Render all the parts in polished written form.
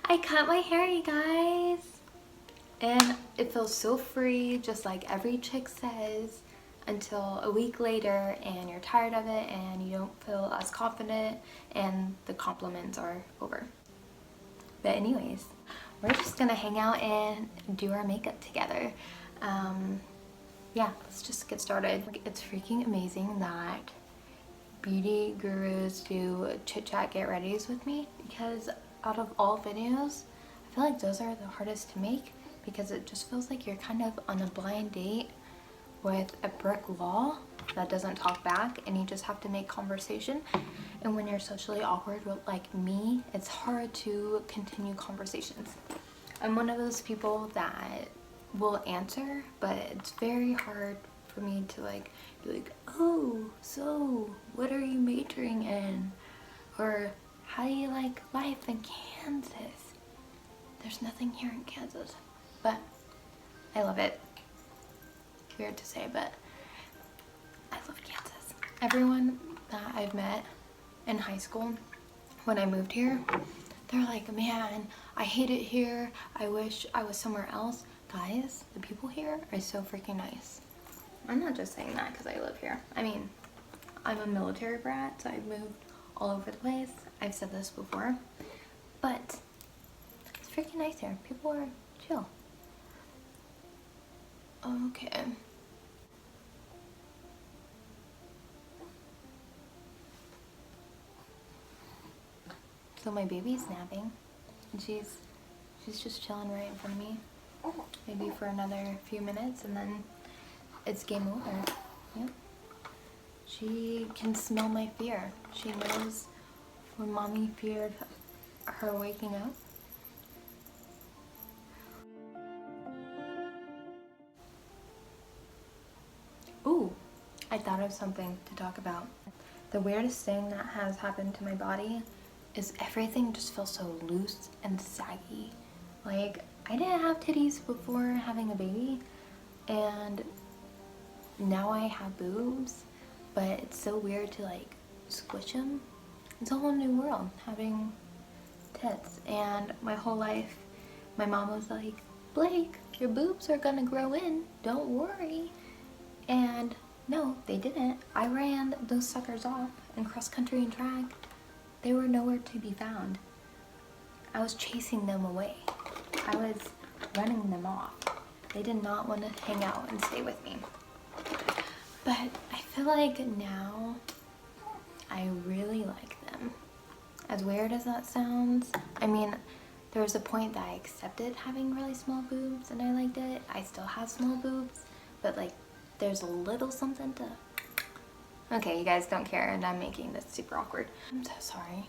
I cut my hair, you guys. And it feels so free, just like every chick says, until a week later and you're tired of it and you don't feel as confident and the compliments are over. But anyways, we're just gonna hang out and do our makeup together. Yeah, let's just get started. It's freaking amazing that beauty gurus do Chit Chat Get Readies with me, because out of all videos, I feel like those are the hardest to make, because it just feels like you're kind of on a blind date with a brick wall that doesn't talk back and you just have to make conversation. And when you're socially awkward like me, it's hard to continue conversations. I'm one of those people that will answer, but it's very hard for me to like be like, oh, so what are you majoring in? Or how do you like life in Kansas? There's nothing here in Kansas, but I love it. Weird to say, but I love Kansas. Everyone that I've met in high school, when I moved here, they're like, man, I hate it here. I wish I was somewhere else. Guys, the people here are so freaking nice. I'm not just saying that because I live here. I mean, I'm a military brat, so I've moved all over the place. I've said this before, but it's freaking nice here. People are chill. Okay. So my baby's napping, and she's just chilling right in front of me. Maybe for another few minutes, and then it's game over. Yep. She can smell my fear. She knows when mommy feared her waking up. Ooh, I thought of something to talk about. The weirdest thing that has happened to my body is everything just feels so loose and saggy. Like, I didn't have titties before having a baby, and now I have boobs, but it's so weird to like squish them. It's a whole new world having tits. And my whole life my mom was like, Blake, your boobs are gonna grow in, don't worry. And no, they didn't. I ran those suckers off in cross country and track. They were nowhere to be found. I was chasing them away. I was running them off. They did not want to hang out and stay with me. But I feel like now I really like them. As weird as that sounds, I mean, there was a point that I accepted having really small boobs and I liked it. I still have small boobs, but like there's a little something to... Okay, you guys don't care and I'm making this super awkward. I'm so sorry.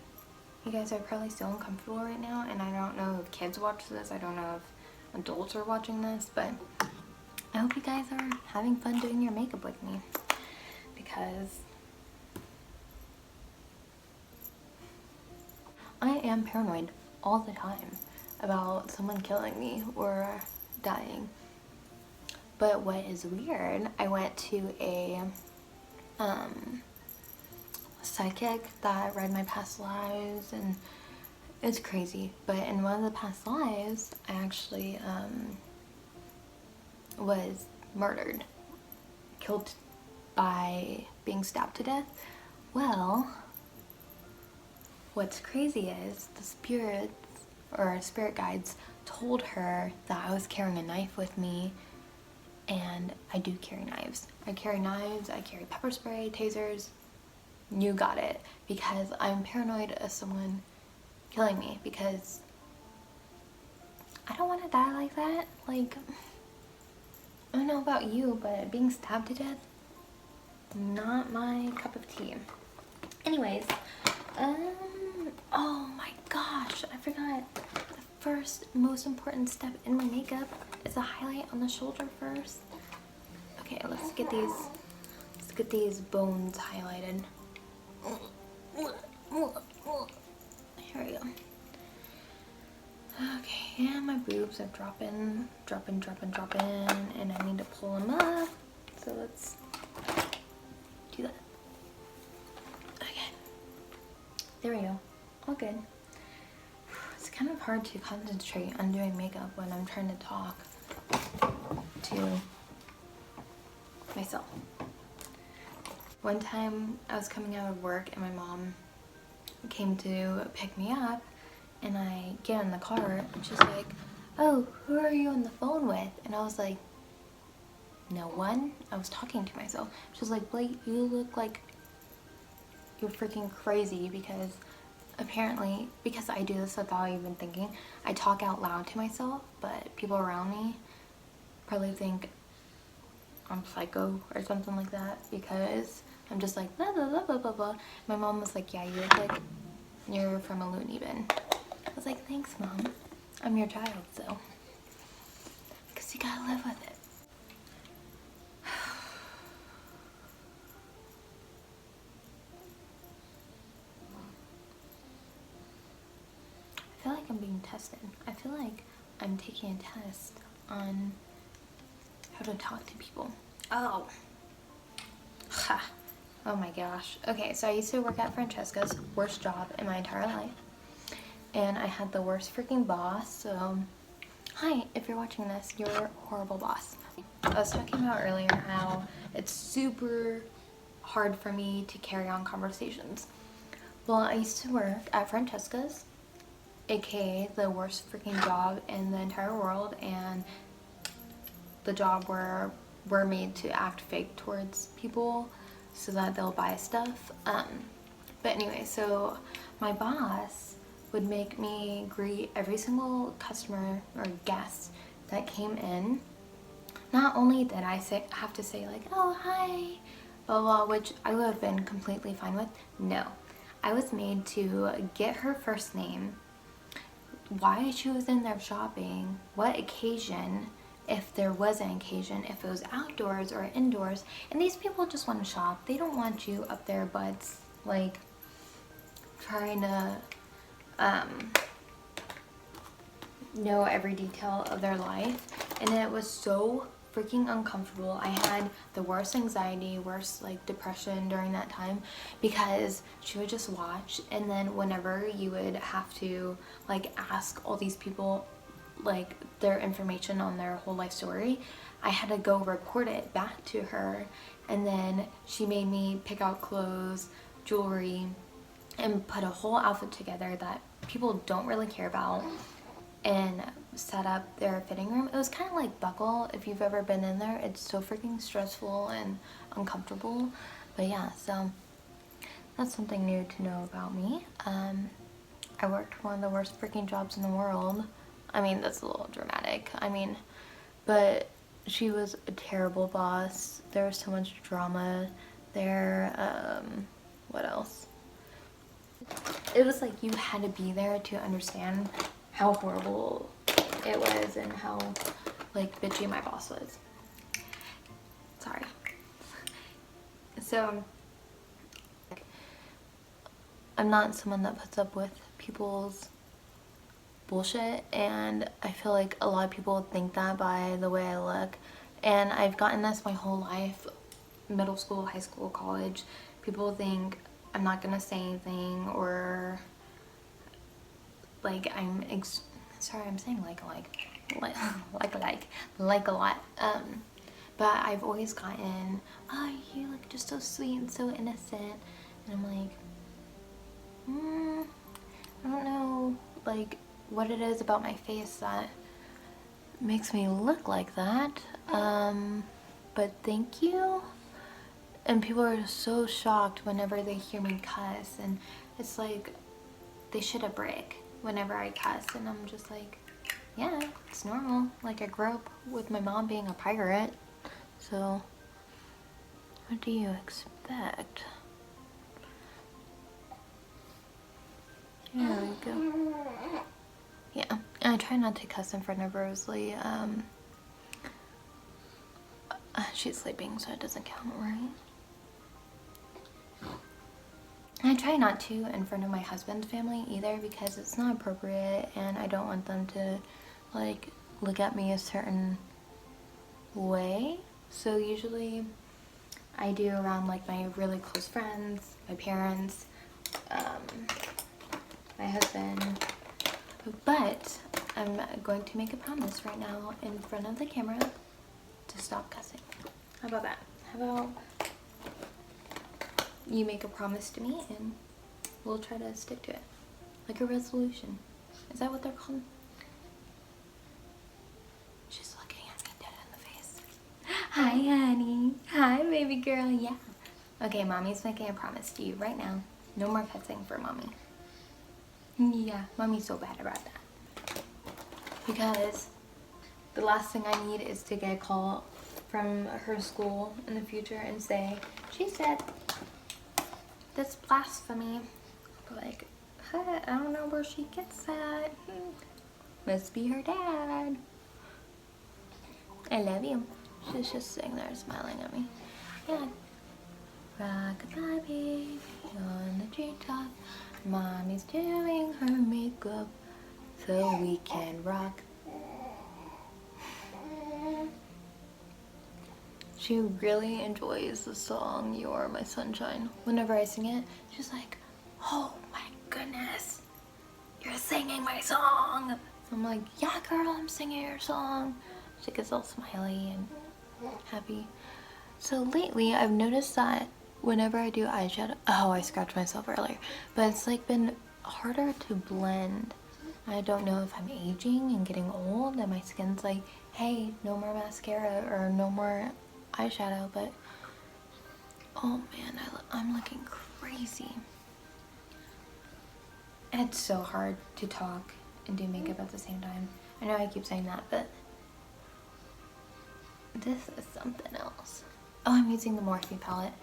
You guys are probably still uncomfortable right now, and I don't know if kids watch this, I don't know if adults are watching this, but I hope you guys are having fun doing your makeup with me, because I am paranoid all the time about someone killing me or dying. But what is weird, I went to a psychic that read my past lives, and it's crazy, but in one of the past lives I actually was murdered, killed by being stabbed to death. Well, what's crazy is the spirits or spirit guides told her that I was carrying a knife with me, and I do carry knives. I carry knives, I carry pepper spray, tasers, you got it, because I'm paranoid of someone killing me, because I don't want to die like that. Like, I don't know about you, but being stabbed to death, not my cup of tea. Anyways, oh my gosh, I forgot. The first most important step in my makeup is a highlight on the shoulder first. Okay, let's get these bones highlighted. Here we go. Okay, and my boobs are dropping, and I need to pull them up. So let's do that. Okay, there we go. All good. It's kind of hard to concentrate on doing makeup when I'm trying to talk to myself. One time I was coming out of work and my mom came to pick me up, and I get in the car and she's like, "Oh, who are you on the phone with?" And I was like, "No one." I was talking to myself. She's like, "Blake, you look like you're freaking crazy," because apparently, because I do this without even thinking, I talk out loud to myself, but people around me probably think I'm psycho or something like that, because I'm just like blah blah blah blah blah blah. My mom was like, "Yeah, you look like you're from a loony bin." I was like, "Thanks, Mom. I'm your child, so." Because you gotta live with it. I feel like I'm being tested. I feel like I'm taking a test on how to talk to people. Oh. Ha. Oh my gosh. Okay, so I used to work at Francesca's, worst job in my entire life. And I had the worst freaking boss, so hi, if you're watching this, you're a horrible boss. I was talking about earlier how it's super hard for me to carry on conversations. Well, I used to work at Francesca's, aka the worst freaking job in the entire world, and the job where we're made to act fake towards people so that they'll buy stuff. But anyway, so my boss would make me greet every single customer or guest that came in. Not only did I have to say like, "Oh, hi," blah blah, which I would have been completely fine with. No, I was made to get her first name, why she was in there shopping, what occasion, if there was an occasion, if it was outdoors or indoors. And these people just want to shop. They don't want you up their butts like trying to know every detail of their life. And it was so freaking uncomfortable. I had the worst anxiety, worst like depression during that time, because she would just watch, and then whenever you would have to like ask all these people like their information on their whole life story, I had to go report it back to her. And then she made me pick out clothes, jewelry, and put a whole outfit together that people don't really care about, and set up their fitting room. It was kind of like Buckle, if you've ever been in there. It's so freaking stressful and uncomfortable. But yeah, so that's something new to know about me. I worked one of the worst freaking jobs in the world. I mean, that's a little dramatic. I mean, but she was a terrible boss. There was so much drama there. What else? It was like you had to be there to understand how horrible it was and how like bitchy my boss was. Sorry. So I'm not someone that puts up with people's bullshit, and I feel like a lot of people think that by the way I look. And I've gotten this my whole life, middle school, high school, college. People think I'm not gonna say anything, or like sorry, I'm saying like a lot. But I've always gotten, "Oh, you look just so sweet and so innocent," and I'm like, I don't know, like what it is about my face that makes me look like that. But thank you. And people are so shocked whenever they hear me cuss, and it's like they shit a brick whenever I cuss, and I'm just like, yeah, it's normal. Like, I grew up with my mom being a pirate, so what do you expect? There we go. Yeah, and I try not to cuss in front of Rosalie. She's sleeping, so it doesn't count, right? And I try not to in front of my husband's family either, because it's not appropriate, and I don't want them to like look at me a certain way. So usually I do around like my really close friends, my parents, my husband, But I'm going to make a promise right now in front of the camera to stop cussing. How about that? How about you make a promise to me and we'll try to stick to it? Like a resolution. Is that what they're called? She's looking at me dead in the face. Hi, honey. Hi, baby girl. Yeah. Okay, mommy's making a promise to you right now. No more cussing for mommy. Yeah, mommy's so bad about that. Because the last thing I need is to get a call from her school in the future and say, she said that's blasphemy. Like, huh, I don't know where she gets that. Must be her dad. I love you. She's just sitting there smiling at me. Yeah. Rock-a-bye baby on the treetop. Mommy's doing her makeup so we can rock. She really enjoys the song You're My Sunshine. Whenever I sing it, she's like, oh my goodness, you're singing my song. I'm like, yeah girl, I'm singing your song. She gets all smiley and happy. So lately I've noticed that whenever I do eyeshadow, oh, I scratched myself earlier, but it's like been harder to blend. I don't know if I'm aging and getting old and my skin's like, hey, no more mascara or no more eyeshadow, but oh man, I'm looking crazy. And it's so hard to talk and do makeup at the same time. I know I keep saying that, but this is something else. Oh, I'm using the Morphe palette.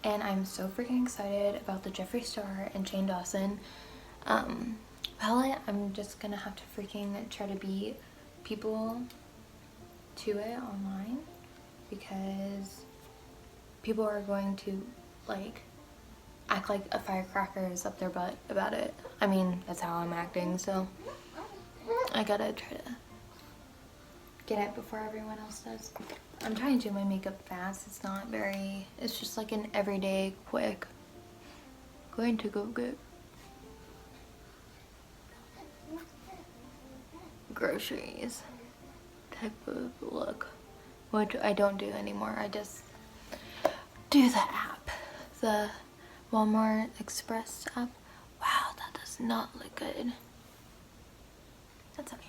And I'm so freaking excited about the Jeffree Star and Shane Dawson palette. I'm just gonna have to freaking try to beat people to it online because people are going to like act like a firecracker is up their butt about it. I mean, that's how I'm acting, so I gotta try to get it before everyone else does. I'm trying to do my makeup fast. It's not very, it's just like an everyday quick going to go get groceries type of look, which I don't do anymore. I just do the app, the Walmart Express app. Wow, that does not look good. That's okay.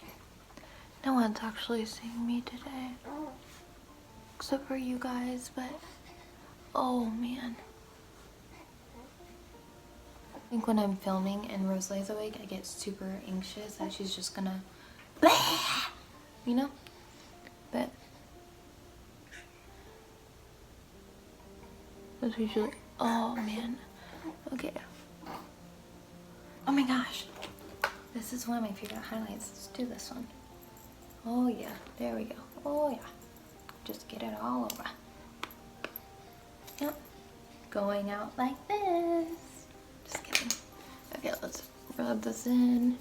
No one's actually seeing me today, except for you guys, but oh man. I think when I'm filming and Rosalie's awake, I get super anxious that she's just gonna blah, you know? But that's usually, oh man. Okay. Oh my gosh. This is one of my favorite highlights. Let's do this one. Oh yeah, there we go. Oh yeah. Just get it all over. Yep. Going out like this. Just kidding. Okay, let's rub this in.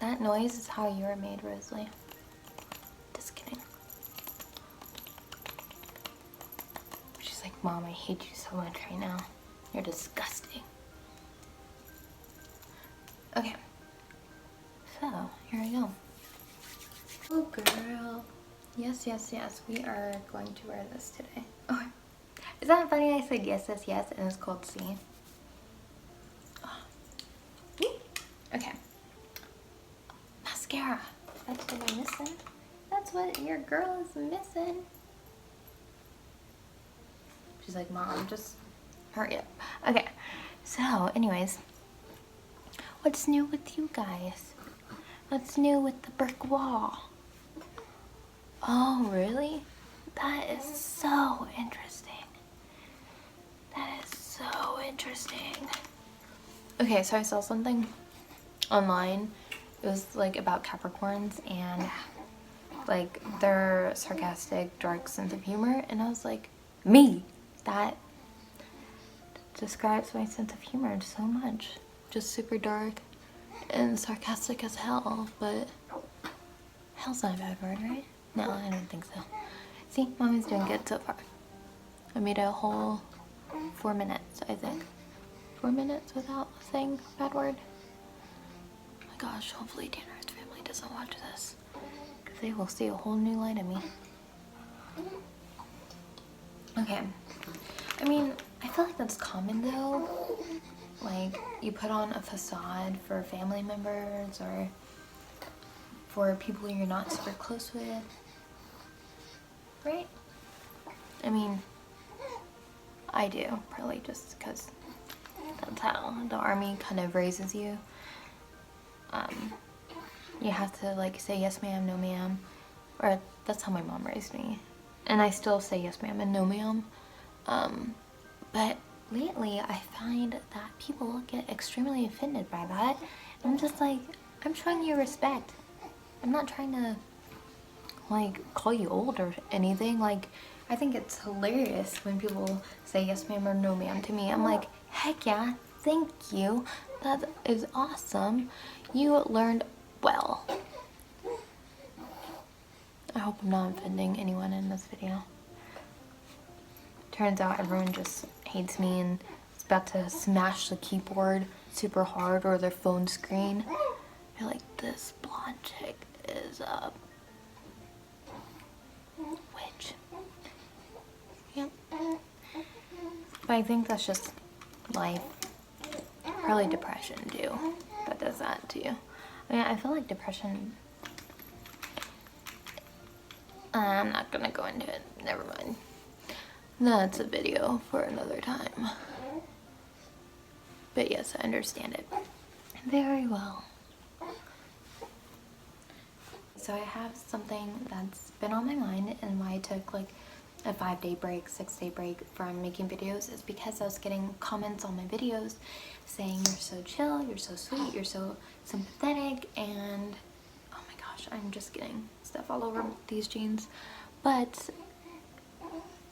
That noise is how you were made, Rosalie. Just kidding. She's like, Mom, I hate you so much right now. You're disgusting. Okay. So, here we go. Oh, girl. Yes, yes, yes. We are going to wear this today. Oh, is that funny? I said yes, yes, yes, and it's called C. Oh. Okay. Mascara. That's what I'm missing. That's what your girl is missing. She's like, Mom, just hurry up. Okay, so anyways, what's new with you guys? What's new with the brick wall? Oh, really? That is so interesting. That is so interesting. Okay, so I saw something online. It was like about Capricorns and like their sarcastic, dark sense of humor, and I was like, me, that describes my sense of humor so much. just super dark and sarcastic as hell, but hell's not a bad word, right? No, I don't think so. See, mommy's doing good so far. I made a whole 4 minutes, I think. 4 minutes without saying a bad word. Oh my gosh, hopefully Tanner's family doesn't watch this, because they will see a whole new light of me. Okay. I mean, I feel like that's common though. Like, you put on a facade for family members or for people you're not super close with, right? I mean, I do, probably just because that's how the army kind of raises you. You have to like say yes ma'am, no ma'am, or that's how my mom raised me. And I still say yes ma'am and no ma'am. But lately I find that people get extremely offended by that. I'm just like, I'm showing you respect. I'm not trying to like call you old or anything. Like, I think it's hilarious when people say yes ma'am or no ma'am to me. I'm like, heck yeah, thank you. That is awesome. You learned well. I hope I'm not offending anyone in this video. Turns out everyone just hates me and is about to smash the keyboard super hard or their phone screen. I feel like this blonde chick is a witch. Yep. But I think that's just life. Probably depression too. That does that to you. I mean, I feel like depression... I'm not gonna go into it. Never mind. That's a video for another time. But yes, I understand it very well. So I have something that's been on my mind, and why I took like a 5-day break, 6-day break from making videos is because I was getting comments on my videos saying you're so chill, you're so sweet, you're so sympathetic, and oh my gosh, I'm just getting stuff all over these jeans. But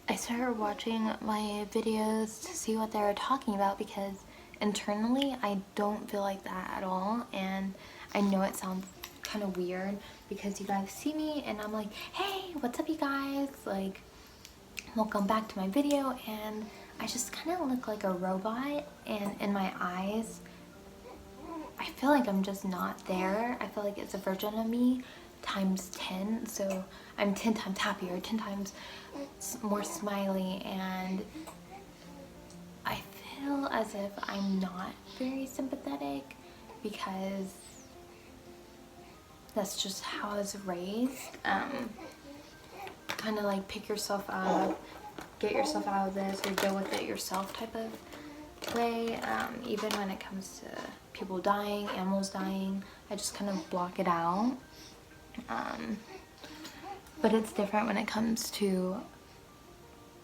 I started watching my videos to see what they were talking about, because internally I don't feel like that at all, and I know it sounds kind of weird because you guys see me and I'm like, hey, what's up you guys, like, welcome back to my video, and I just kind of look like a robot, and in my eyes I feel like I'm just not there. I feel like it's a version of me times 10, so I'm 10 times happier, 10 times more smiley, and I feel as if I'm not very sympathetic because that's just how I was raised. Kind of like pick yourself up, get yourself out of this, or deal with it yourself type of way. Even when it comes to people dying, animals dying, I just kind of block it out. But it's different when it comes to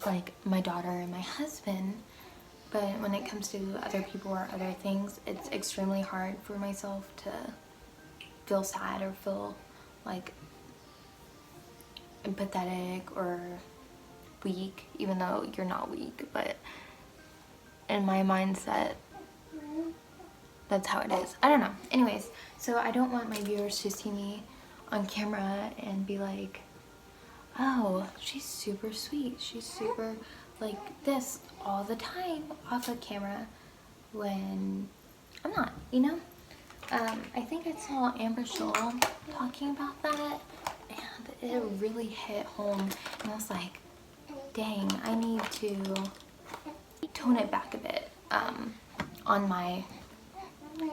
like my daughter and my husband. But when it comes to other people or other things, it's extremely hard for myself to feel sad or feel like empathetic or weak, even though you're not weak. But in my mindset, that's how it is. I don't know. Anyways, so I don't want my viewers to see me on camera and be like, oh, she's super sweet, she's super like this all the time off of camera, when I'm not, you know? I think I saw Amber Shaw talking about that, and it really hit home, and I was like, dang, I need to tone it back a bit on my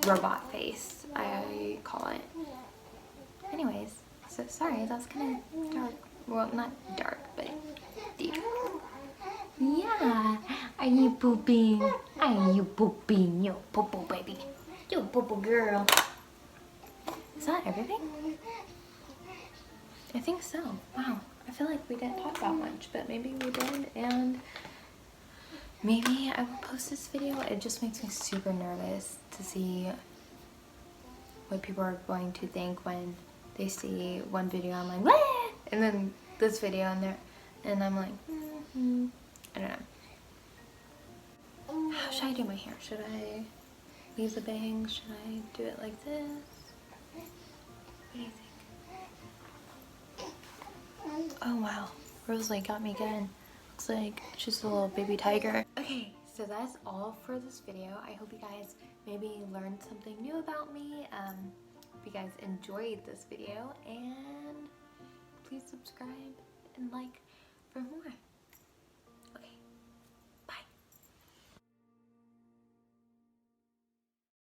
robot face, I call it. Anyways, so sorry, that's kind of dark. Well, not dark, but deep. Yeah, are you pooping? Are you pooping? You poo-poo baby. You poo-poo girl. Is that everything? I think so. Wow, I feel like we didn't talk that much, but maybe we did, and maybe I will post this video. It just makes me super nervous to see what people are going to think when they see one video. I'm like, what? And then this video and I'm like, I don't know. How should I do my hair? Should I leave the bangs? Should I do it like this? What do you think? Oh wow, Rosalie got me again. Looks like she's a little baby tiger. Okay, so that's all for this video. I hope you guys maybe learned something new about me. Hope you guys enjoyed this video, and please subscribe and like for more.